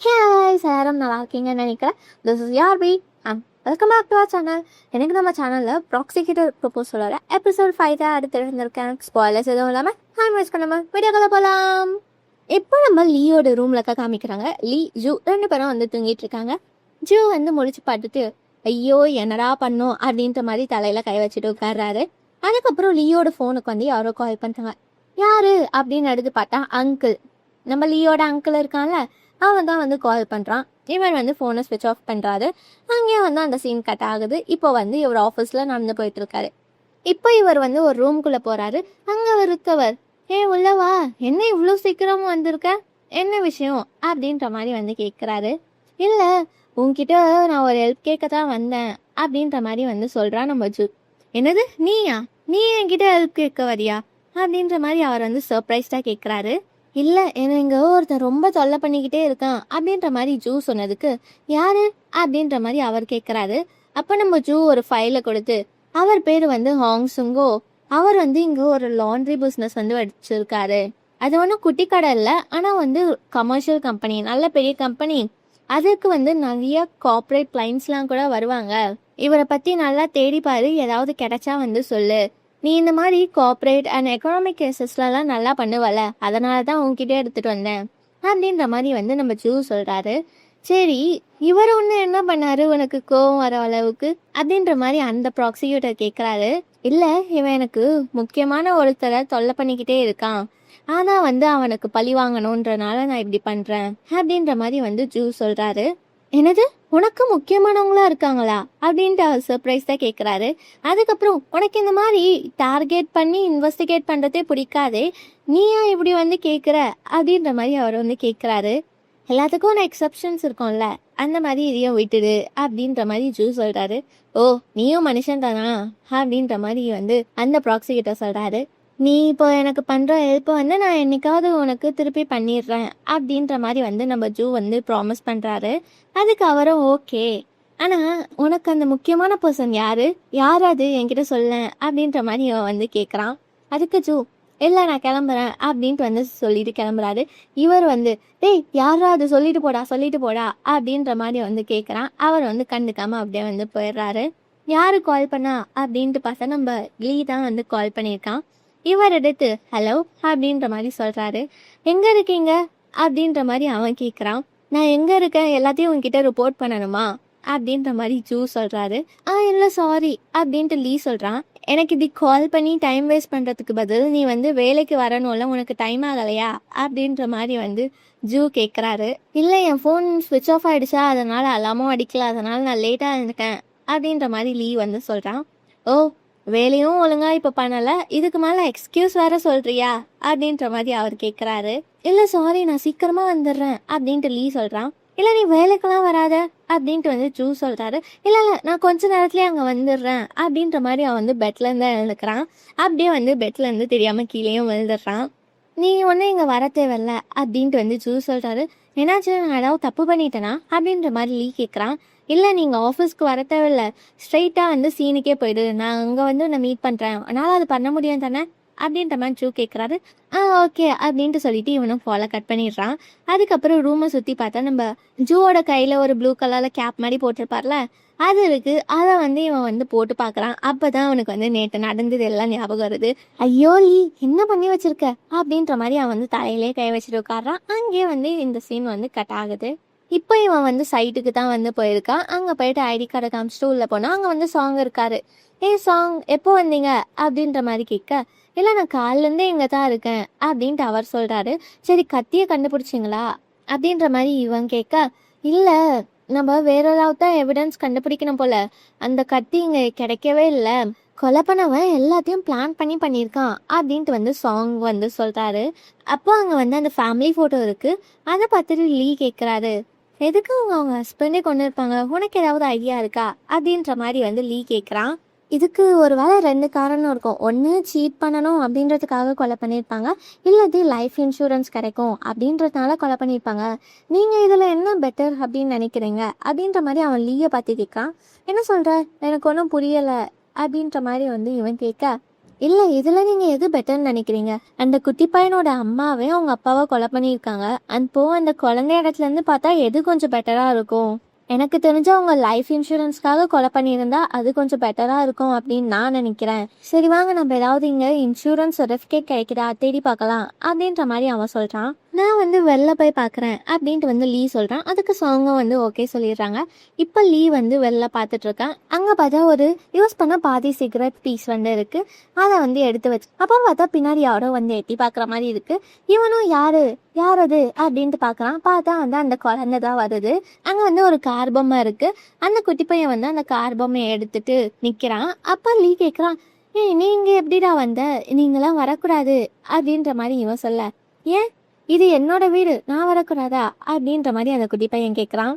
எல்லாரும் நல்லா இருக்கீங்கன்னு நினைக்கிறேன். திஸ் இஸ் யார்பி and welcome back to our channel. எனக்கு நம்ம சேனலில் ப்ராக்சிக்யூட்டர் ப்ரொபோசலோட எபிசோட் 5 தான் அடுத்து இருந்திருக்கேன். ஸ்பாய்லர்ஸ் எதுவும் இல்லாமல் டைம் வேஸ்ட் பண்ணாமல் வீடியோக்குள்ள போகலாம். இப்போ நம்ம லீயோட ரூமில் காமிக்கிறாங்க. லீ ஜூ 2 பேரும் வந்து தூங்கிட்டு இருக்காங்க. ஜூ வந்து முடிச்சு பார்த்துட்டு ஐயோ என்னடா பண்ணோம் அப்படின்ற மாதிரி தலையில் கை வச்சுட்டு உட்கார்றாரு. அதுக்கப்புறம் லீயோட ஃபோனுக்கு வந்து யாரோ கால் பண்ணுறாங்க. யாரு அப்படின்னு எடுத்து பார்த்தா அங்கிள், நம்ம லீயோட அங்கிள் இருக்கான்ல, அவன் தான் வந்து கால் பண்ணுறான். இவன் வந்து ஃபோனை ஸ்விட்ச் ஆஃப் பண்ணுறாரு. அங்கேயே வந்து அந்த சீன் கட் ஆகுது. இப்போ வந்து இவர் ஆஃபீஸில் நடந்து போயிட்டுருக்காரு. இப்போ இவர் வந்து ஒரு ரூம்குள்ளே போகிறாரு. அங்கே இருக்கவர், உள்ளவா, என்ன இவ்வளோ சீக்கிரமாக வந்திருக்க, என்ன விஷயம் அப்படின்ற மாதிரி வந்து கேட்குறாரு. இல்லை, உன்கிட்ட நான் ஒரு ஹெல்ப் கேட்க தான் வந்தேன் அப்படின்ற மாதிரி வந்து சொல்கிறான் நம்ம ஜூ. என்னது, நீயா? நீ என்கிட்ட ஹெல்ப் கேட்க வரியா அப்படின்ற மாதிரி அவர் வந்து சர்ப்ரைஸ்டாக கேட்குறாரு. இல்லை, இங்கே ஒருத்தன் ரொம்ப தொல்லை பண்ணிக்கிட்டே இருக்கான் அப்படின்ற மாதிரி ஜூ சொன்னதுக்கு யாரு அப்படின்ற மாதிரி அவர் கேட்குறாரு. அப்போ நம்ம ஜூ ஒரு ஃபைலை கொடுத்து, அவர் பேர் வந்து ஹாங் சுங்கோ, அவர் வந்து இங்கே ஒரு லாண்ட்ரி பிஸ்னஸ் வந்து வச்சிருக்காரு. அது ஒன்றும் குட்டி கடை இல்லை, ஆனால் வந்து கமர்ஷியல் கம்பெனி, நல்ல பெரிய கம்பெனி. அதுக்கு வந்து நிறைய கார்ப்பரேட் கிளைண்ட்ஸ்லாம் கூட வருவாங்க. இவரை பற்றி நல்லா தேடிப்பாரு, ஏதாவது கிடைச்சா வந்து சொல்லு. நீ இந்த மாதிரி கார்ப்பரேட் அண்ட் எக்கனாமிக் கேசஸ்லாம் நல்லா பண்ணுவல, அதனால தான் உன்கிட்ட எடுத்துகிட்டு வந்தேன் அப்படின்ற மாதிரி வந்து நம்ம ஜூ சொல்கிறாரு. சரி, இவர் ஒன்று என்ன பண்ணாரு உனக்கு கோவம் வர அளவுக்கு அப்படின்ற மாதிரி அந்த ப்ராசிக்யூட்டர் கேட்குறாரு. இல்லை, இவன் எனக்கு முக்கியமான ஒருத்தரை தொல்லை பண்ணிக்கிட்டே இருக்கான், ஆனால் வந்து அவனுக்கு பழி வாங்கணுன்றனால நான் இப்படி பண்ணுறேன் அப்படின்ற மாதிரி வந்து ஜூ சொல்கிறாரு. என்னது, உனக்கு முக்கியமானவங்களா இருக்காங்களா அப்படின்ட்டு அவர் சர்ப்ரைஸ் தான் கேட்குறாரு. அதுக்கப்புறம் உனக்கு இந்த மாதிரி டார்கெட் பண்ணி இன்வெஸ்டிகேட் பண்ணுறதே பிடிக்காதே, நீயா இப்படி வந்து கேட்குற அப்படின்ற மாதிரி அவர் வந்து கேட்குறாரு. எல்லாத்துக்கும் ஒரு எக்ஸப்ஷன்ஸ் இருக்கும்ல, அந்த மாதிரி இதையும் விட்டுடு அப்படின்ற மாதிரி ஜூ சொல்கிறாரு. ஓ, நீயும் மனுஷன் தானா அப்படின்ற மாதிரி வந்து அந்த ப்ராக்சிக்யூட்டர் சொல்கிறாரு. நீ இப்போ எனக்கு பண்ணுற ஹெல்ப்பை வந்து நான் என்னைக்காவது உனக்கு திருப்பி பண்ணிடுறேன் அப்படின்ற மாதிரி வந்து நம்ம ஜூ வந்து ப்ராமிஸ் பண்ணுறாரு. அதுக்கு அவரும் ஓகே, ஆனால் உனக்கு அந்த முக்கியமான பர்சன் யார் அது என்கிட்ட சொல்ல அப்படின்ற மாதிரி அவன் வந்து கேட்குறான். அதுக்கு ஜூ, இல்லை நான் கிளம்புறேன் அப்படின்ட்டு வந்து சொல்லிட்டு கிளம்புறாரு. இவர் வந்து டேய் யாரா அது, சொல்லிட்டு போடா அப்படின்ற மாதிரி வந்து கேட்குறான். அவர் வந்து கண்டுக்காமல் அப்படியே வந்து போயிடுறாரு. யாரு கால் பண்ணா அப்படின்ட்டு பார்த்தா நம்ம லீ தான் வந்து கால் பண்ணியிருக்கான். இவர் எடுத்து ஹலோ அப்படின்ற மாதிரி சொல்கிறாரு. எங்கே இருக்கீங்க அப்படின்ற மாதிரி அவன் கேட்குறான். நான் எங்கே இருக்கேன், எல்லாத்தையும் உங்ககிட்ட ரிப்போர்ட் பண்ணணுமா அப்படின்ற மாதிரி ஜூ சொல்கிறாரு. இல்லை சாரி அப்படின்ட்டு லீ சொல்கிறான். எனக்கு இப்படி கால் பண்ணி டைம் வேஸ்ட் பண்ணுறதுக்கு பதில் நீ வந்து வேலைக்கு வரணும்ல, உனக்கு டைம் ஆகலையா அப்படின்ற மாதிரி வந்து ஜூ கேட்குறாரு. இல்லை, என் ஃபோன் ஸ்விட்ச் ஆஃப் ஆகிடுச்சா, அதனால் அலாமும் அடிக்கல, அதனால் நான் லேட்டாக இருந்துக்கேன் அப்படின்ற மாதிரி லீ வந்து சொல்கிறான். ஓ, வேலையும் ஒழுங்காக இப்போ பண்ணலை, இதுக்கு மேலே எக்ஸ்கியூஸ் வேற சொல்கிறியா அப்படின்ற மாதிரி அவர் கேட்குறாரு. இல்லை சாரி, நான் சீக்கிரமாக வந்துடுறேன் அப்படின்ட்டு லீ சொல்கிறான். இல்லை, நீ வேலைக்கெல்லாம் வராத அப்படின்ட்டு வந்து ஜூ சொல்கிறாரு. இல்லை, நான் கொஞ்ச நேரத்துலேயே அங்கே வந்துடுறேன் அப்படின்ற மாதிரி அவன் வந்து பெட்லேருந்து எழுந்துக்கிறான். அப்படியே வந்து பெட்லேருந்து தெரியாமல் கீழேயும் விழுந்துடுறான். நீ ஒன்றும் இங்கே வர தேவையில்ல அப்படின்ட்டு வந்து ஜூ சொல்கிறாரு. என்னாச்சு, நான் ஏதாவது தப்பு பண்ணிட்டேனா அப்படின்ற மாதிரி லீ கேட்குறான். இல்லை, நீங்கள் ஆஃபீஸ்க்கு வர தேவையில்ல, ஸ்ட்ரைட்டாக வந்து சீனுக்கே போயிடு, நான் அங்கே வந்து நான் மீட் பண்ணுறேன், அதனால் அது பண்ண முடியும் தானே அப்படின்ற மாதிரி ஜூ கேட்குறாரு. ஓகே அப்படின்ட்டு சொல்லிட்டு இவனும் ஃபாலோ கட் பண்ணிடுறான். அதுக்கப்புறம் ரூமை சுற்றி பார்த்தா நம்ம ஜூவோட கையில் ஒரு ப்ளூ கலரில் கேப் மாதிரி போட்டிருப்பார்ல, அது இருக்குது. அதை வந்து இவன் வந்து போட்டு பார்க்குறான். அப்போ தான் அவனுக்கு வந்து நேற்று நடந்தது எல்லாம் ஞாபகம் வருது. ஐயோ லீ, என்ன பண்ணி வச்சிருக்க அப்படின்ற மாதிரி அவன் வந்து தலையிலே கை வச்சுட்டு உட்காடுறான். அங்கேயே வந்து இந்த சீன் வந்து கட் ஆகுது. இப்போ இவன் வந்து சைட்டுக்கு தான் வந்து போயிருக்கான். அங்கே போயிட்டு ஐடி கார்டை காமிச்சிட்டு உள்ளே போனால் அங்கே வந்து சாங் இருக்காரு. சாங் எப்போ வந்தீங்க அப்படின்ற மாதிரி கேட்க, இல்லை நான் காலிலேருந்தே இங்கே தான் இருக்கேன் அப்படின்ட்டு அவர் சொல்கிறாரு. சரி, கத்தியை கண்டுபிடிச்சிங்களா அப்படின்ற மாதிரி இவன் கேட்க, இல்லை நம்ம வேற ஏதாவது தான் எவிடன்ஸ் கண்டுபிடிக்கணும் போல, அந்த கத்தி இங்கே கிடைக்கவே இல்லை, கொலை பண்ணவன் எல்லாத்தையும் பிளான் பண்ணியிருக்கான் அப்படின்ட்டு வந்து சாங் வந்து சொல்கிறாரு. அப்போ அங்கே வந்து அந்த ஃபேமிலி ஃபோட்டோ இருக்குது. அதை பார்த்துட்டு லீ கேட்குறாரு, எதுக்கு அவங்க ஹஸ்பண்டே கொண்டு இருப்பாங்க, உனக்கு ஏதாவது ஐடியா இருக்கா அப்படின்ற மாதிரி வந்து லீ கேட்குறான். இதுக்கு ஒரு வேளை 2 காரணம் இருக்கும். ஒன்று சீட் பண்ணணும் அப்படின்றதுக்காக கொலை பண்ணியிருப்பாங்க, இல்லாட்டி லைஃப் இன்சூரன்ஸ் கிடைக்கும் அப்படின்றதுனால கொலை பண்ணியிருப்பாங்க. நீங்கள் இதில் என்ன பெட்டர் அப்படின்னு நினைக்கிறீங்க அப்படின்ற மாதிரி அவன் லீயை பார்த்து கேட்குறான். என்ன சொல்கிற, எனக்கு ஒன்றும் புரியலை அப்படின்ற மாதிரி வந்து இவன் கேட்க, இல்லை இதில் நீங்கள் எது பெட்டர்னு நினைக்கிறீங்க? அந்த குட்டி பையனோட அம்மாவே அவங்க அப்பாவை கொலை பண்ணியிருக்காங்க. அப்போது அந்த குழந்தை இடத்துலேருந்து பார்த்தா எது கொஞ்சம் பெட்டராக இருக்கும்? எனக்கு தெரிஞ்ச அவங்க லைஃப் இன்சூரன்ஸ்க்காக கொலை பண்ணியிருந்தா அது கொஞ்சம் பெட்டராக இருக்கும் அப்படின்னு நான் நினைக்கிறேன். சரி வாங்க நம்ம ஏதாவது இங்கே இன்சூரன்ஸ் சர்டிஃபிகேட் கிடைக்குதா தேடி பார்க்கலாம் அப்படின்ற மாதிரி அவன் சொல்கிறான். நான் வந்து வெளில போய் பார்க்குறேன் அப்படின்ட்டு லீ சொல்கிறான். அதுக்கு சாங்கும் ஓகே சொல்லிடுறாங்க. இப்போ லீ வெளில பார்த்துட்ருக்கேன். அங்கே பார்த்தா ஒரு யூஸ் பண்ண பாதி சிகரெட் பீஸ் இருக்குது. அதை எடுத்து வச்சு அப்போ பார்த்தா பின்னாடி யாரோ எட்டி பார்க்குற மாதிரி இருக்குது. இவனும் யார் அது அப்படின்ட்டு பார்க்குறான். பார்த்தா அந்த குழந்தை தான் வருது. அங்கே ஒரு கார் பொம்மை இருக்குது. அந்த குட்டி பையன் அந்த கார் பொம்மையை எடுத்துட்டு நிற்கிறான். அப்போ லீ கேட்குறான், நீங்கள் எப்படிடா வந்த? நீங்களாம் வரக்கூடாது அப்படின்ற மாதிரி இவன் சொல்ல, ஏன் இது என்னோட வீடு, நான் வரக்கூடாதா அப்படின்ற மாதிரி அந்த குட்டி பையன் கேட்குறான்.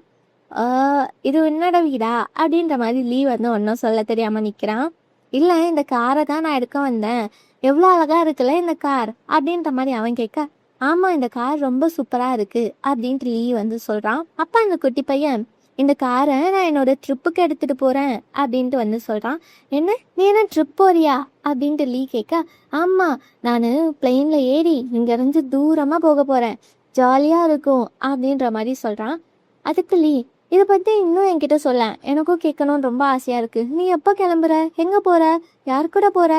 இது என்னோட வீடா அப்படின்ற மாதிரி லீ ஒன்றும் சொல்ல தெரியாமல் நிற்கிறான். இல்லை இந்த காரை தான் நான் எடுக்க வந்தேன், எவ்வளோ அழகாக இருக்குல்ல இந்த கார் அப்படின்ற மாதிரி அவன் கேட்க, ஆமாம் இந்த கார் ரொம்ப சூப்பராக இருக்குது அப்படின்ட்டு லீ சொல்கிறான். அப்போ அந்த குட்டி பையன், இந்த காரை நான் என்னோட ட்ரிப்புக்கு எடுத்துகிட்டு போகிறேன் அப்படின்ட்டு சொல்கிறான். என்ன நீ என்ன ட்ரிப் போறியா அப்படின்ட்டு லீ கேட்க, ஆமாம் நான் பிளெயினில் ஏறி இங்கேருந்து தூரமாக போக போகிறேன், ஜாலியாக இருக்கும் அப்படின்ற மாதிரி சொல்கிறான். அதுக்கு லீ, இதை பற்றி இன்னும் என்கிட்ட சொல்ல, எனக்கும் கேட்கணும்னு ரொம்ப ஆசையாக இருக்குது. நீ எப்போ கிளம்புற, எங்கே போகிற, யார் கூட போகிற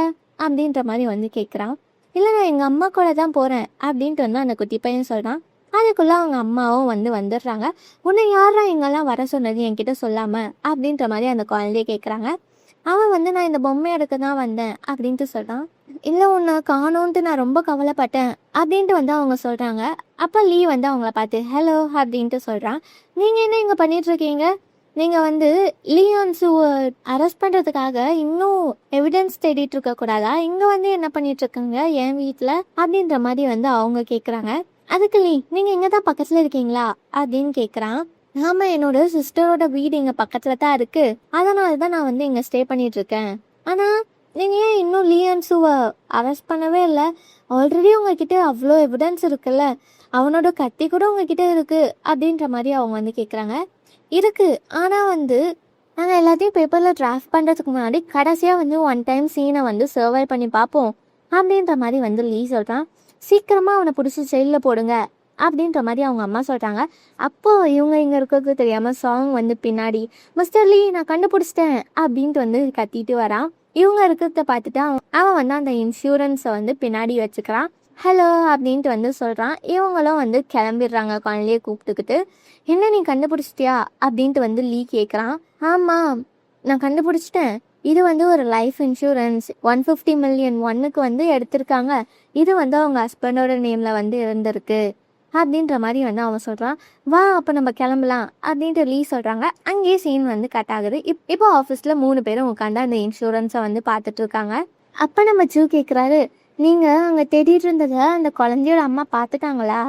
அப்படின்ற மாதிரி கேட்குறான். இல்லை நான் எங்கள் அம்மா கூட தான் போகிறேன் அப்படின்ட்டு அந்த குட்டி பையன் சொல்கிறான். அதுக்குள்ளே அவங்க அம்மாவும் வந்துடுறாங்க. உன்னை யாரா இங்கெல்லாம் வர சொன்னது என்கிட்ட சொல்லாமல் அப்படின்ற மாதிரி அந்த குழந்தைய கேட்குறாங்க. அவன் நான் இந்த பொம்மை எடுக்க தான் வந்தேன் அப்படின்ட்டு சொல்கிறான். இல்லை உன்னை காணோன்ட்டு நான் ரொம்ப கவலைப்பட்டேன் அப்படின்ட்டு அவங்க சொல்கிறாங்க. அப்போ லீ அவங்கள பார்த்து ஹலோ அப்படின்ட்டு சொல்கிறான். நீங்கள் என்ன இங்கே பண்ணிகிட்ருக்கீங்க? நீங்கள் லியான்ஸுவை அரெஸ்ட் பண்ணுறதுக்காக இன்னும் எவிடன்ஸ் தேடிட்டு இருக்கக்கூடாதா? இங்கே என்ன பண்ணிகிட்ருக்கீங்க என் வீட்டில் அப்படின்ற மாதிரி அவங்க கேட்குறாங்க. அதுக்கு லீ, நீங்கள் இங்கே தான் பக்கத்தில் இருக்கீங்களா அப்படின்னு கேட்குறான். ஆமாம் என்னோட சிஸ்டரோட வீடு இங்கே பக்கத்தில் தான் இருக்குது, அதனால தான் நான் இங்கே ஸ்டே பண்ணிகிட்ருக்கேன். ஆனால் நீங்கள் ஏன் இன்னும் லியான்ஸுவை அரெஸ்ட் பண்ணவே இல்லை? ஆல்ரெடி உங்ககிட்ட அவ்வளோ எவிடன்ஸ் இருக்குல்ல, அவனோட கத்தி கூட உங்ககிட்ட இருக்குது அப்படின்ற மாதிரி அவங்க கேட்குறாங்க. இருக்குது, ஆனால் நாங்கள் எல்லாத்தையும் பேப்பரில் டிராஃப்ட் பண்ணுறதுக்கு முன்னாடி கடைசியாக ஒன் டைம் சீனை சர்வை பண்ணி பார்ப்போம் அப்படின்ற மாதிரி லீ சொல்கிறான். சீக்கிரமாக அவனை பிடிச்சி ஜெயிலில் போடுங்க அப்படின்ற மாதிரி அவங்க அம்மா சொல்கிறாங்க. அப்போது இவங்க இங்கே இருக்கிறது தெரியாமல் சாங் பின்னாடி, மிஸ்டர் லீ நான் கண்டுபிடிச்சிட்டேன் அப்படின்ட்டு கத்திட்டு வரான். இவங்க இருக்கிறத பார்த்துட்டு அவன் அந்த இன்சூரன்ஸை பின்னாடி வச்சுக்கிறான். ஹலோ அப்படின்ட்டு சொல்கிறான். இவங்களும் கிளம்பிடுறாங்க குழந்தைய கூப்பிட்டுக்கிட்டு. என்ன நீ கண்டுபிடிச்சிட்டியா அப்படின்ட்டு லீ கேட்குறான். ஆமாம் நான் கண்டுபிடிச்சிட்டேன், இது ஒரு லைஃப் இன்சூரன்ஸ் 150 மில்லியன் ஒன்னுக்கு எடுத்திருக்காங்க. இது அவங்க ஹஸ்பண்டோட நேமில் இருந்திருக்கு அப்படின்ற மாதிரி அவன் சொல்கிறான். வா அப்போ நம்ம கிளம்பலாம் அப்படின்ட்டு லீ சொல்கிறாங்க. அங்கேயே சீன் கட் ஆகுது. இப்போ ஆஃபீஸில் 3 பேரும் உட்காந்து அந்த இன்சூரன்ஸை பார்த்துட்ருக்காங்க. அப்போ நம்ம ஜூ கேட்குறாரு, நீங்கள் அங்கே தேடிட்டு இருந்ததை அந்த குழந்தையோட அம்மா பார்த்துட்டாங்களா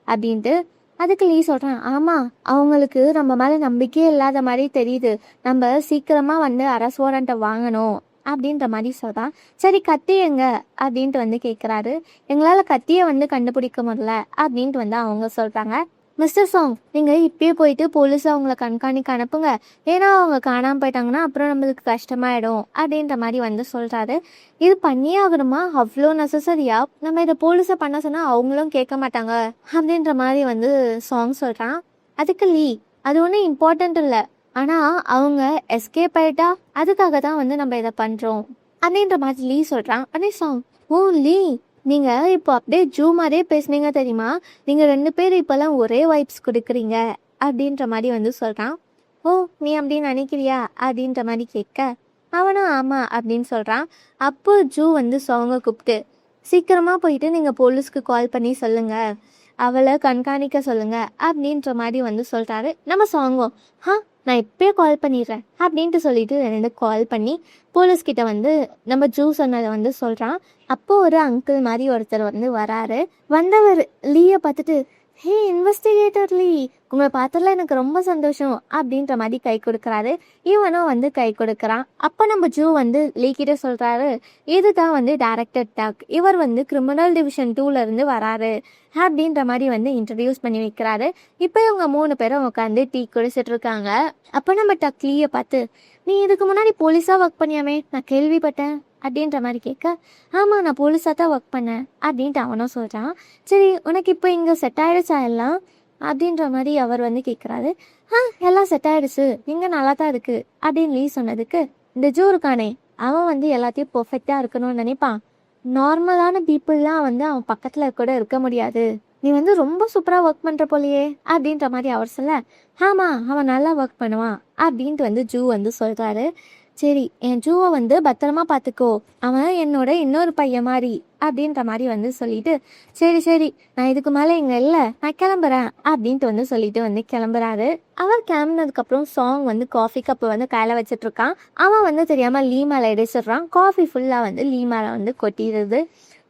அப்படின்ட்டு. அதுக்கு லீ சொல்கிறான், ஆமாம் அவங்களுக்கு நம்ம மேலே நம்பிக்கையே இல்லாத மாதிரி தெரியுது, நம்ம சீக்கிரமாக அரெஸ்ட் வாரண்ட்டை வாங்கணும் அப்படின்ற மாதிரி சொல்கிறான். சரி கத்தி எங்க அப்படின்ட்டு கேட்குறாரு. எங்களால் கத்தியை கண்டுபிடிக்க முடியல அப்படின்ட்டு அவங்க சொல்கிறாங்க. மிஸ்டர் சாங் நீங்கள் இப்பயே போயிட்டு போலீஸை அவங்கள கண்காணிக்க அனுப்புங்க, ஏன்னா அவங்க காணாமல் போயிட்டாங்கன்னா அப்புறம் நம்மளுக்கு கஷ்டமாயிடும் அப்படின்ற மாதிரி சொல்கிறாரு. இது பண்ணியே ஆகணுமா, அவ்வளோ நெசசரியா? நம்ம இதை போலீஸை பண்ண சொன்னால் அவங்களும் கேட்க மாட்டாங்க அப்படின்ற மாதிரி சாங் சொல்கிறான். அதுக்கு லீ, அது ஒன்றும் இம்பார்ட்டண்ட் இல்லை, ஆனால் அவங்க எஸ்கேப் ஆகிட்டா அதுக்காக தான் நம்ம இதை பண்ணுறோம் அப்படின்ற மாதிரி லீ சொல்கிறான். அதே சாங், ஓ லீ நீங்கள் இப்போ அப்படியே ஜூ மாதிரியே பேசுனீங்க தெரியுமா, நீங்கள் 2 பேர் இப்போல்லாம் ஒரே வைப்ஸ் கொடுக்குறீங்க அப்படின்ற மாதிரி சொல்கிறான். ஓ நீ அப்படின்னு நினைக்கிறியா அப்படின்ற மாதிரி கேட்க அவனும் ஆமாம் அப்படின்னு சொல்கிறான். அப்போ ஜூ சாங்கை கூப்பிட்டு சீக்கிரமாக போயிட்டு நீங்கள் போலீஸ்க்கு கால் பண்ணி சொல்லுங்கள், அவளை கண்காணிக்க சொல்லுங்கள் அப்படின்ற மாதிரி சொல்கிறாரு. நம்ம சாங்கும் நான் இப்போயே கால் பண்ணிடுறேன் அப்படின்ட்டு சொல்லிட்டு 2 கால் பண்ணி போலீஸ்கிட்ட நம்ம ஜூ சொன்னதை சொல்கிறான். அப்போது ஒரு அங்கிள் மாதிரி ஒருத்தர் வராரு. வந்தவர் லீயை பார்த்துட்டு, ஹே இன்வெஸ்டிகேட்டர் லீ, உங்களை பார்த்ததுல எனக்கு ரொம்ப சந்தோஷம் அப்படின்ற மாதிரி கை கொடுக்குறாரு. இவனும் கை கொடுக்குறான். அப்போ நம்ம ஜூ லீ கிட்ட சொல்கிறாரு, இதுதான் டைரக்டர் டாக், இவர் கிரிமினல் டிவிஷன் 2லேருந்து வராரு அப்படின்ற மாதிரி இன்ட்ரடியூஸ் பண்ணி வைக்கிறாரு. இப்போ இவங்க 3 பேரும் உட்காந்து டீ குடிச்சிட்டு இருக்காங்க. அப்போ நம்ம டக் லீயை பார்த்து, நீ இதுக்கு முன்னாடி போலீஸாக ஒர்க் பண்ணியாமே, நான் கேள்விப்பட்டேன் அப்படின்ற மாதிரி கேட்க, ஆமாம் நான் போலீஸாக தான் ஒர்க் பண்ணேன் அப்படின்ட்டு அவனும் சொல்கிறான். சரி உனக்கு இப்போ இங்கே செட் ஆகிடுச்சா எல்லாம் அப்படின்ற மாதிரி அவர் வந்து கேட்குறாரு. எல்லாம் செட் ஆகிடுச்சு, இங்கே நல்லா தான் இருக்குது அப்படின்னு லீ சொன்னதுக்கு, இந்த ஜூ இருக்கானே அவன் வந்து எல்லாத்தையும் பர்ஃபெக்டாக இருக்கணும்னு நினைப்பான். நார்மலான பீப்புளெலாம் வந்து அவன் பக்கத்தில் கூட இருக்க முடியாது. நீ வந்து ரொம்ப சூப்பராக ஒர்க் பண்ணுற போலையே அப்படின்ற மாதிரி அவர் சொல்ல, ஆமாம் அவன் நல்லா ஒர்க் பண்ணுவான் அப்படின்ட்டு வந்து ஜூ வந்து சொல்கிறாரு. சரி என் ஜூவை வந்து பத்திரமா பார்த்துக்கோ, அவன் என்னோட இன்னொரு பையன் மாதிரி அப்படின்ற மாதிரி வந்து சொல்லிட்டு, சரி சரி நான் இதுக்கு மேலே இங்கே இல்லை நான் கிளம்புறேன் அப்படின்ட்டு வந்து சொல்லிட்டு வந்து கிளம்புறாரு. அவர் கிளம்புனதுக்கப்புறம் சாங் வந்து காஃபி கப்பு வந்து கையில் வச்சுட்டு இருக்கான். அவன் வந்து தெரியாமல் லீ மேலே இடிச்சிடுறான். காஃபி ஃபுல்லாக வந்து லீ மேலே வந்து கொட்டிடுது.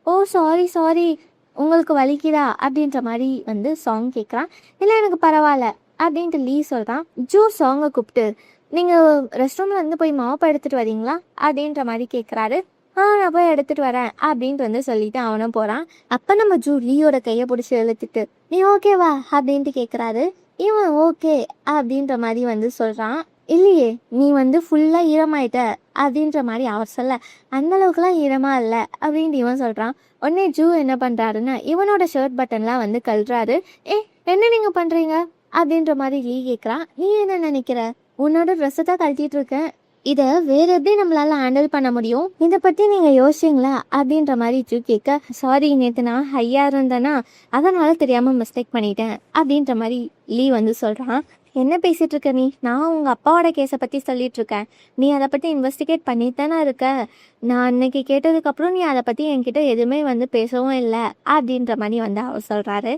ஓ சாரி சாரி உங்களுக்கு வலிக்குதா அப்படின்ற மாதிரி வந்து சாங் கேட்குறான். இல்லை எனக்கு பரவாயில்ல அப்படின்ட்டு லீ சொல்கிறான். ஜூ சாங்கை கூப்பிட்டு, நீங்கள் ரெஸ்ட் ரூமில் வந்து போய் மாப்பை எடுத்துகிட்டு வரீங்களா அப்படின்ற மாதிரி கேட்குறாரு. நான் போய் எடுத்துகிட்டு வரேன் அப்படின்ட்டு வந்து சொல்லிட்டு அவனும் போகிறான். அப்போ நம்ம ஜூ லீயோட கையை பிடிச்சி இழுத்துட்டு, நீ ஓகேவா அப்படின்ட்டு கேட்குறாரு. இவன் ஓகே அப்படின்ற மாதிரி வந்து சொல்கிறான். இல்லையே நீ வந்து ஃபுல்லாக ஈரமாயிட்ட அப்படின்ற மாதிரி அவர் சொல்ல, அந்தளவுக்குலாம் ஈரமாக இல்லை அப்படின்ட்டு இவன் சொல்கிறான். உடனே ஜூ என்ன பண்ணுறாருன்னா இவனோட ஷர்ட் பட்டன்லாம் வந்து கழட்டுறாரு. என்ன நீங்கள் பண்ணுறீங்க அப்படின்ற மாதிரி லீ கேட்குறான். நீ என்ன நினைக்கிற, உன்னோட ட்ரெஸ்ஸை தான் கழட்டிட்டு இருக்கேன், இதை வேற எப்படி நம்மளால ஹேண்டில் பண்ண முடியும், இதை பற்றி நீங்கள் யோசிச்சிங்களா அப்படின்ற மாதிரி ஜூ கேட்க, சாரி நேற்று நான் ஹையாக இருந்தேன்னா அதனால தெரியாமல் மிஸ்டேக் பண்ணிட்டேன் அப்படின்ற மாதிரி லீ வந்து சொல்கிறான். என்ன பேசிகிட்டு இருக்க நீ, நான் உங்கள் அப்பாவோட கேஸை பற்றி சொல்லிட்டு இருக்கேன், நீ அதை பற்றி இன்வெஸ்டிகேட் பண்ணிட்டு தானே இருக்க, நான் அன்னைக்கு கேட்டதுக்கப்புறம் நீ அதை பற்றி என்கிட்ட எதுவுமே வந்து பேசவும் இல்லை அப்படின்ற மாதிரி வந்து அவர் சொல்கிறாரு.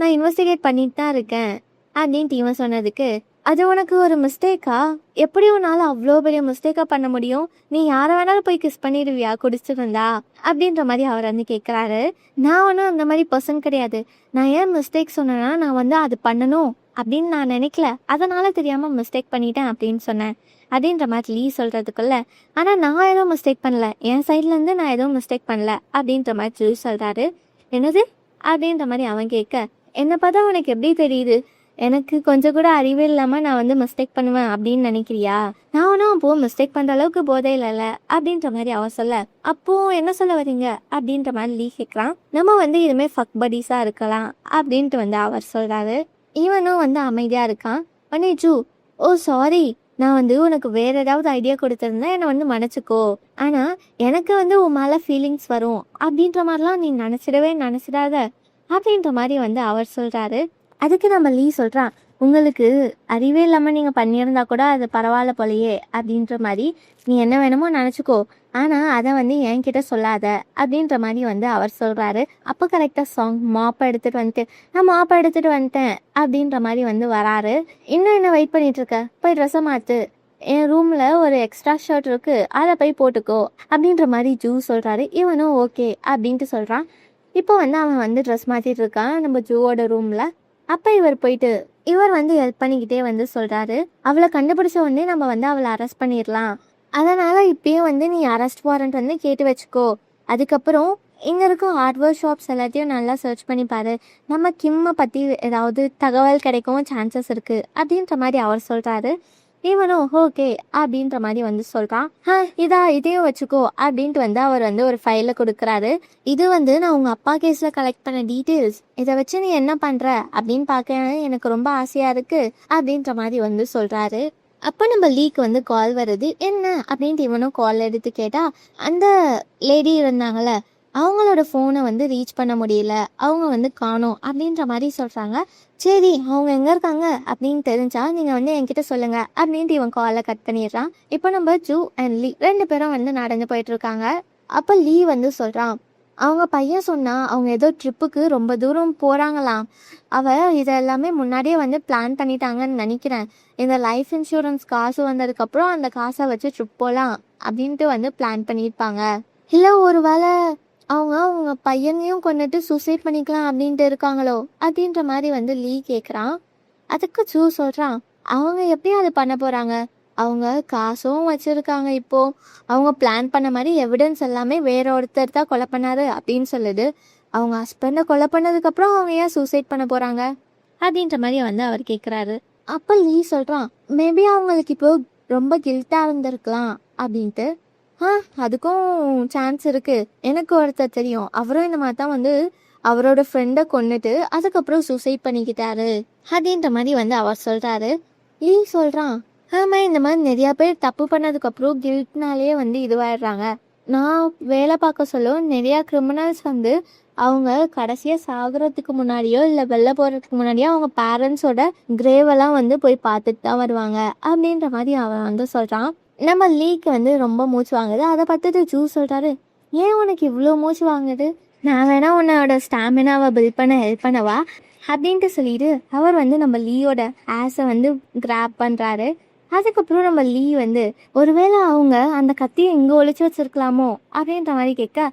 நான் இன்வெஸ்டிகேட் பண்ணிட்டு தான் இருக்கேன் அப்படின்ட்டு இவன் சொன்னதுக்கு, அது உனக்கு ஒரு மிஸ்டேக்கா, எப்படி உன்னால் அவ்வளோ பெரிய மிஸ்டேக்காக பண்ண முடியும், நீ யாரை வேணாலும் போய் கிஸ் பண்ணிடுவியா குடிச்சிருந்தா அப்படின்ற மாதிரி அவர் வந்து கேட்குறாரு. நான் ஒன்றும் அந்த மாதிரி பர்சன் கிடையாது, நான் ஏன் மிஸ்டேக் சொன்னேன்னா நான் வந்து அது பண்ணணும் அப்படின்னு நான் நினைக்கல, அதனால் தெரியாமல் மிஸ்டேக் பண்ணிட்டேன் அப்படின்னு சொன்னேன் அப்படின்ற மாதிரி லீ சொல்கிறதுக்குள்ள, ஆனால் நான் எதுவும் மிஸ்டேக் பண்ணல, என் சைட்லேருந்து நான் எதுவும் மிஸ்டேக் பண்ணல அப்படின்ற மாதிரி ஜூ சொல்கிறாரு. என்னது அப்படின்ற மாதிரி அவன் கேட்க, என்னை பார்த்தா உனக்கு எப்படி தெரியுது, எனக்கு கொஞ்சம் கூட அறிவே இல்லாமல் நான் வந்து மிஸ்டேக் பண்ணுவேன் அப்படின்னு நினைக்கிறியா, நான் ஒன்றும் அப்போது மிஸ்டேக் பண்ணுற அளவுக்கு போதே இல்லைல்ல அப்படின்ற மாதிரி அவன் சொல்ல, அப்போது என்ன சொல்ல வரீங்க அப்படின்ற மாதிரி லீ கேட்குறான். நம்ம வந்து இதுமாதிரி ஃபக் படீஸாக இருக்கலாம் அப்படின்ட்டு வந்து அவர் சொல்கிறாரு. இவனும் வந்து அமைதியாக இருக்கான். உடனே ஜூ, ஓ சாரி நான் வந்து உனக்கு வேற ஏதாவது ஐடியா கொடுத்துருந்தேன், என்னை வந்து மன்னிச்சுக்கோ, ஆனால் எனக்கு வந்து உன் மேலே ஃபீலிங்ஸ் வரும் அப்படின்ற மாதிரிலாம் நீ நினச்சிடாத அப்படின்ற மாதிரி வந்து அவர் சொல்கிறாரு. அதுக்கு நம்ம லீ சொல்கிறான், உங்களுக்கு அறிவே இல்லாமல் நீங்கள் பண்ணியிருந்தா கூட அது பரவாயில்ல போலையே அப்படின்ற மாதிரி, நீ என்ன வேணுமோ நினச்சிக்கோ, ஆனால் அதை வந்து என்கிட்ட சொல்லாத அப்படின்ற மாதிரி வந்து அவர் சொல்கிறாரு. அப்போ கரெக்டாக சாங் மாப்பை எடுத்துகிட்டு வந்துட்டேன் அப்படின்ற மாதிரி வந்து வராரு. இன்னும் என்ன வெயிட் பண்ணிகிட்ருக்க, போய் ட்ரெஸ்ஸை மாற்று, என் ரூமில் ஒரு எக்ஸ்ட்ரா ஷர்ட் இருக்குது அதை போய் போட்டுக்கோ அப்படின்ற மாதிரி ஜூ சொல்கிறாரு. இவனும் ஓகே அப்படின்ட்டு சொல்கிறான். இப்போ வந்து அவன் வந்து ட்ரெஸ் மாற்றிட்டு இருக்கான் நம்ம ஜூவோட ரூமில். அப்போ இவர் வந்து ஹெல்ப் பண்ணிக்கிட்டே வந்து சொல்கிறாரு, அவளை கண்டுபிடிச்ச உடனே நம்ம வந்து அவளை அரெஸ்ட் பண்ணிடலாம், அதனால் இப்பயும் வந்து நீ அரெஸ்ட் வாரண்ட் வந்து கேட்டு வச்சுக்கோ, அதுக்கப்புறம் இங்கே இருக்கும் ஹார்ட்வேர் ஷாப்ஸ் எல்லாத்தையும் நல்லா சர்ச் பண்ணி பாரு, நம்ம கிம்மை பற்றி ஏதாவது தகவல் கிடைக்கவும் சான்சஸ் இருக்குது அப்படின்ற மாதிரி அவர் சொல்கிறாரு. இவனும் ஓகே அப்படின்ற மாதிரி வந்து சொல்கிறான். இதையும் வச்சுக்கோ அப்படின்ட்டு வந்து அவர் வந்து ஒரு ஃபைலை கொடுக்குறாரு. இது வந்து நான் உங்கள் அப்பா கேஸில் கலெக்ட் பண்ண டீட்டெயில்ஸ், இதை வச்சு நீ என்ன பண்ணுற அப்படின்னு பார்க்க எனக்கு ரொம்ப ஆசையாக இருக்குது அப்படின்ற மாதிரி வந்து சொல்கிறாரு. அப்போ நம்ம லீக்கு வந்து கால் வருது. என்ன அப்படின்ட்டு இவனும் கால் எடுத்து கேட்டால், அந்த லேடி இருந்தாங்கள்ல அவங்களோட ஃபோனை வந்து ரீச் பண்ண முடியல, அவங்க வந்து காணோம் அப்படின்ற மாதிரி சொல்கிறாங்க. சரி அவங்க எங்கே இருக்காங்க அப்படின்னு தெரிஞ்சா நீங்கள் வந்து என்கிட்ட சொல்லுங்கள் அப்படின்ட்டு இவன் காலை கட் பண்ணிடுறான். இப்போ நம்ம ஜூ அண்ட் லீ 2 பேரும் வந்து நடந்து போயிட்டுருக்காங்க. அப்போ லீ வந்து சொல்கிறான், அவங்க பையன் சொன்னால் அவங்க ஏதோ ட்ரிப்புக்கு ரொம்ப தூரம் போகிறாங்களாம், இதெல்லாமே முன்னாடியே வந்து பிளான் பண்ணிட்டாங்கன்னு நினைக்கிறேன், இந்த லைஃப் இன்சூரன்ஸ் காசு வந்ததுக்கப்புறம் அந்த காசை வச்சு ட்ரிப் போகலாம் அப்படின்ட்டு வந்து பிளான் பண்ணியிருப்பாங்க, இல்லை ஒரு வேளை அவங்க பையனையும் கொண்டுட்டு சூசைட் பண்ணிக்கலாம் அப்படின்ட்டு இருக்காங்களோ அப்படின்ற மாதிரி வந்து லீ கேட்குறான். அதுக்கு ஜூ சொல்கிறான், அவங்க எப்படி அது பண்ண போகிறாங்க, அவங்க காசும் வச்சுருக்காங்க, இப்போது அவங்க பிளான் பண்ண மாதிரி எவிடன்ஸ் எல்லாமே வேற ஒருத்தர் தான் கொலை பண்ணாரு அப்படின்னு சொல்லுது, அவங்க ஹஸ்பண்டை கொலை பண்ணதுக்கப்புறம் அவங்க ஏன் சூசைட் பண்ண போகிறாங்க அப்படின்ற மாதிரி வந்து அவர் கேட்குறாரு. அப்போ லீ சொல்கிறான், மேபி அவங்களுக்கு இப்போ ரொம்ப கில்ட்டாக இருந்திருக்கலாம் அப்படின்ட்டு. ஆ அதுக்கும் சான்ஸ் இருக்கு. எனக்கு ஒருத்தர் தெரியும். அவரும் இந்த மாதிரி தான் வந்து அவரோட ஃப்ரெண்டை கொன்னுட்டு அதுக்கப்புறம் சூசைட் பண்ணிக்கிட்டாரு அப்படின்ற மாதிரி வந்து அவர் சொல்றாரு. லீ சொல்றான், ஆமாம் இந்த மாதிரி நிறையா பேர் தப்பு பண்ணதுக்கப்புறம் கில்ட்னாலே வந்து இதுவாயிடுறாங்க. நான் வேலை பார்க்க சொல்ல நிறையா கிரிமினல்ஸ் வந்து அவங்க கடைசியாக சாகுறதுக்கு முன்னாடியோ இல்லை வெளில போகிறதுக்கு முன்னாடியோ அவங்க பேரண்ட்ஸோட கிரேவெல்லாம் வந்து போய் பார்த்துட்டு தான் வருவாங்க அப்படின்ற மாதிரி அவன் வந்து சொல்கிறான். நம்ம லீக்கு வந்து ரொம்ப மூச்சு வாங்குது. அதை பார்த்துட்டு ஜூ சொல்கிறாரு, ஏன் உனக்கு இவ்வளோ மூச்சு வாங்குது, நான் வேணா உன்னோட ஸ்டாமினாவை பில்ட் பண்ண ஹெல்ப் பண்ணவா அப்படின்ட்டு சொல்லிட்டு அவர் வந்து நம்ம லீயோட ஆஸை வந்து கிராப் பண்ணுறாரு. அதுக்கப்புறம் நம்ம லீ வந்து ஒருவேளை அவங்க அந்த கத்தியை இங்கே ஒழிச்சு வச்சிருக்கலாமோ அப்படின்ற மாதிரி கேட்க,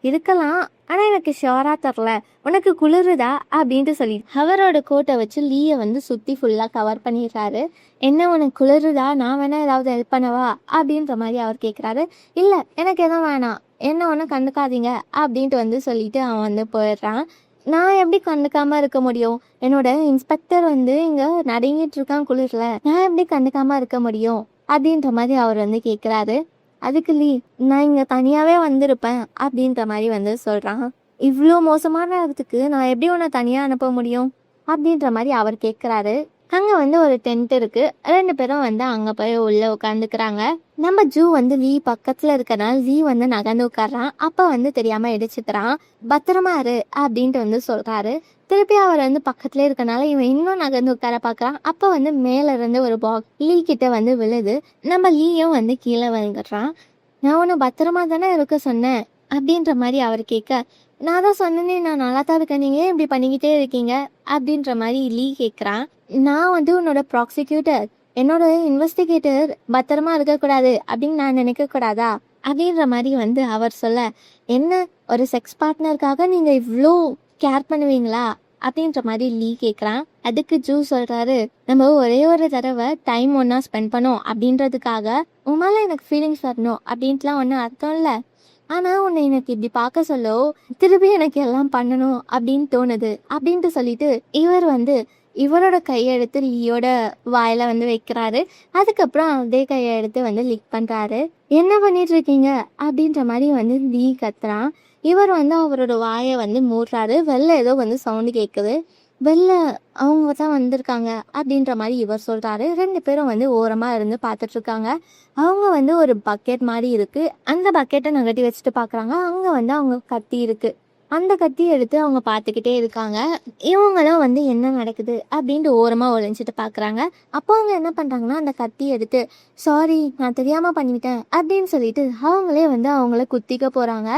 இருக்கலாம், ஆனால் எனக்கு ஷியோராக தரல, உனக்கு குளிருதா அப்படின்ட்டு சொல்லி அவரோட கோட்டை வச்சு லீயை வந்து சுற்றி ஃபுல்லாக கவர் பண்ணிடுறாரு. என்ன உனக்கு குளிருதா, நான் வேணா ஏதாவது ஹெல்ப் பண்ணவா அப்படின்ற மாதிரி அவர் கேட்குறாரு. இல்லை எனக்கு எதுவும் வேணாம், என்ன ஒன்றும் கண்டுக்காதீங்க அப்படின்ட்டு வந்து சொல்லிட்டு அவன் வந்து போயிடுறான். நான் எப்படி கண்டுக்காமல் இருக்க முடியும், என்னோட இன்ஸ்பெக்டர் வந்து இங்கே நடுங்கிட்டு இருக்கான் குளிரில், நான் எப்படி கண்டுக்காமல் இருக்க முடியும் அப்படின்ற மாதிரி அவர் வந்து கேட்குறாரு. அதுக்கு லீ, நான் இங்கே தனியாகவே வந்திருப்பேன் அப்படின்ற மாதிரி வந்து சொல்கிறான். இவ்வளோ மோசமான இடத்துக்கு நான் எப்படி உன்னை தனியாக அனுப்ப முடியும் அப்படின்ற மாதிரி அவர் கேட்குறாரு. அங்கே வந்து ஒரு டென்ட் இருக்குது. 2 பேரும் வந்து அங்கே போய் உள்ளே உட்காந்துக்கிறாங்க. நம்ம ஜூ வந்து லீ பக்கத்தில் இருக்கிறனால லீ வந்து நகர்ந்து உட்காடுறான். அப்போ வந்து தெரியாமல் இடிச்சுக்கிறான். பத்திரமா இரு அப்படின்ட்டு வந்து சொல்கிறாரு. திருப்பி அவர் வந்து பக்கத்துலேயே இருக்கனால இவன் இன்னும் நகர்ந்து உட்கார பார்க்குறான். அப்போ வந்து மேலேருந்து ஒரு பாக்ஸ் லீ கிட்ட வந்து விழுது. நம்ம லீயும் வந்து கீழே வந்துடுறான். நான் ஒன்று பத்திரமா தானே இருக்க சொன்னேன் அப்படின்ற மாதிரி அவர் கேட்க, நான் தான் சொன்னேனே நான் நல்லா தான் இருக்கேன், நீங்கள் இப்படி பண்ணிக்கிட்டே இருக்கீங்க அப்படின்ற மாதிரி லீ கேட்குறான். நான் வந்து உன்னோட ப்ராசிக்யூட்டர், என்னோட இன்வெஸ்டிகேட்டர் பத்திரமா இருக்கக்கூடாது அப்படின்னு நான் நினைக்கக்கூடாதா அப்படின்ற மாதிரி வந்து அவர் சொல்ல, என்ன ஒரு செக்ஸ் பார்ட்னருக்காக நீங்கள் இவ்வளோ கேர் பண்ணுவீங்களா அப்படின்ற மாதிரி லீ கேட்குறான். அதுக்கு ஜூ சொல்கிறாரு, நம்ம ஒரே ஒரு தடவை டைம் ஒன்றா ஸ்பெண்ட் பண்ணோம் அப்படின்றதுக்காக உமால எனக்கு ஃபீலிங்ஸ் வரணும் அப்படின்ட்டுலாம் ஒன்றும் அர்த்தம் இல்லை. ஆனால் உன்னை எனக்கு இப்படி பார்க்க சொல்லோ திருப்பி எனக்கு எல்லாம் பண்ணணும் அப்படின்னு தோணுது அப்படின்ட்டு சொல்லிட்டு இவர் வந்து இவரோட கையெடுத்து லீயோட வாயில வந்து வைக்கிறாரு. அதுக்கப்புறம் அதே கையெடுத்து வந்து லிக் பண்ணுறாரு. என்ன பண்ணிட்டு இருக்கீங்க அப்படின்ற மாதிரி வந்து லீ கத்துறான். இவர் வந்து அவரோட வாயை வந்து மூடுறாரு. வெளில ஏதோ வந்து சவுண்டு கேட்குது. வெளில அவங்க தான் வந்திருக்காங்க அப்படின்ற மாதிரி இவர் சொல்கிறாரு. 2 பேரும் வந்து ஓரமாக இருந்து பார்த்துட்ருக்காங்க. அவங்க வந்து ஒரு பக்கெட் மாதிரி இருக்குது. அந்த பக்கெட்டை நகட்டி வச்சுட்டு பார்க்குறாங்க. அங்கே வந்து அவங்க கத்தி இருக்குது. அந்த கத்தியை எடுத்து அவங்க பார்த்துக்கிட்டே இருக்காங்க. இவங்களும் வந்து என்ன நடக்குது அப்படின்ட்டு ஓரமாக ஒழிஞ்சிட்டு பார்க்குறாங்க. அப்போ அவங்க என்ன பண்ணுறாங்கன்னா அந்த கத்தியை எடுத்து, சாரி நான் தெரியாமல் பண்ணிட்டேன் அப்படின்னு சொல்லிட்டு அவங்களே வந்து அவங்கள குத்திக்க போகிறாங்க.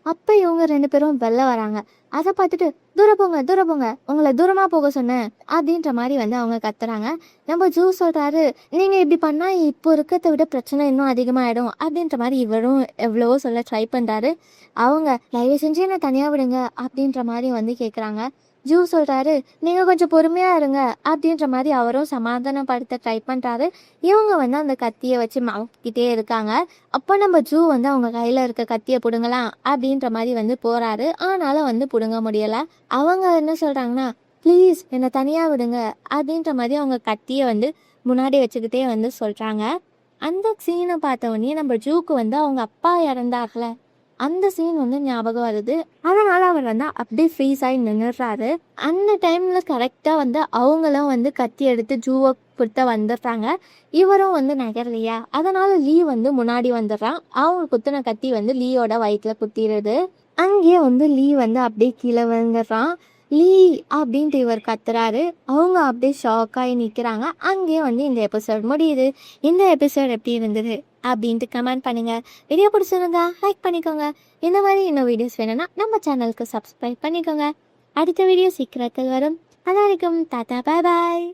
அப்போ இவங்க 2 பேரும் வெளில வராங்க. அதை பார்த்துட்டு தூர போங்க உங்களை தூரமாக போக சொன்னேன் அப்படின்ற மாதிரி வந்து அவங்க கத்துறாங்க. நம்ம ஜூ சொல்கிறாரு, நீங்கள் இப்படி பண்ணால் இப்போ இருக்கிறத விட பிரச்சனை இன்னும் அதிகமாகிடும் அப்படின்ற மாதிரி இவரும் எவ்வளவோ சொல்ல ட்ரை பண்ணுறாரு. அவங்க தயவு செஞ்சு என்னை தனியாக விடுங்க அப்படின்ற மாதிரி வந்து கேட்குறாங்க. ஜூ சொல்கிறாரு, நீங்கள் கொஞ்சம் பொறுமையாக இருங்க அப்படின்ற மாதிரி அவரும் சமாதானப்படுத்த ட்ரை பண்ணுறாரு. இவங்க வந்து அந்த கத்தியை வச்சு மாக்கிட்டே இருக்காங்க. அப்போ நம்ம ஜூ வந்து அவங்க கையில் இருக்க கத்தியை பிடுங்கலாம் அப்படின்ற மாதிரி வந்து போகிறாரு. ஆனாலும் வந்து பிடுங்க முடியலை. அவங்க என்ன சொல்கிறாங்கன்னா, ப்ளீஸ் என்னை தனியாக விடுங்க அப்படின்ற மாதிரி அவங்க கத்தியை வந்து முன்னாடி வச்சுக்கிட்டே வந்து சொல்கிறாங்க. அந்த சீனை பார்த்த உடனே நம்ம ஜூக்கு வந்து அவங்க அப்பா இறந்தார்ல அந்த சீன் வந்து ஞாபகம் வருது. அதனால் அவர் வந்து அப்படியே ஃப்ரீஸ் ஆகி நின்றுறாரு. அந்த டைமில் கரெக்டாக வந்து அவங்களும் வந்து கத்தி எடுத்து ஜூவை குத்த வந்துடுறாங்க. இவரும் வந்து நகரலையா, அதனால் லீ வந்து முன்னாடி வந்துடுறான். அவங்க குத்தின கத்தி வந்து லீயோட வயிற்றில் குத்திடுது. அங்கேயே வந்து லீ வந்து அப்படியே கீழே வந்துடுறான். லீ அப்படின்ட்டு இவர் கத்துறாரு. அவங்க அப்படியே ஷாக்காகி நிற்கிறாங்க. அங்கேயே வந்து இந்த எபிசோட் முடியுது. இந்த எபிசோட் எப்படி இருந்தது அப்படின்ட்டு கமெண்ட் பண்ணுங்கள். வீடியோ பிடிச்சிருந்தா லைக் பண்ணிக்கோங்க. இந்த மாதிரி இன்னும் வீடியோஸ் வேணும்னா நம்ம சேனலுக்கு சப்ஸ்கிரைப் பண்ணிக்கோங்க. அடுத்த வீடியோ சீக்கிரத்தில் வரும். அது வரைக்கும் டாடா, பாய் பாய்.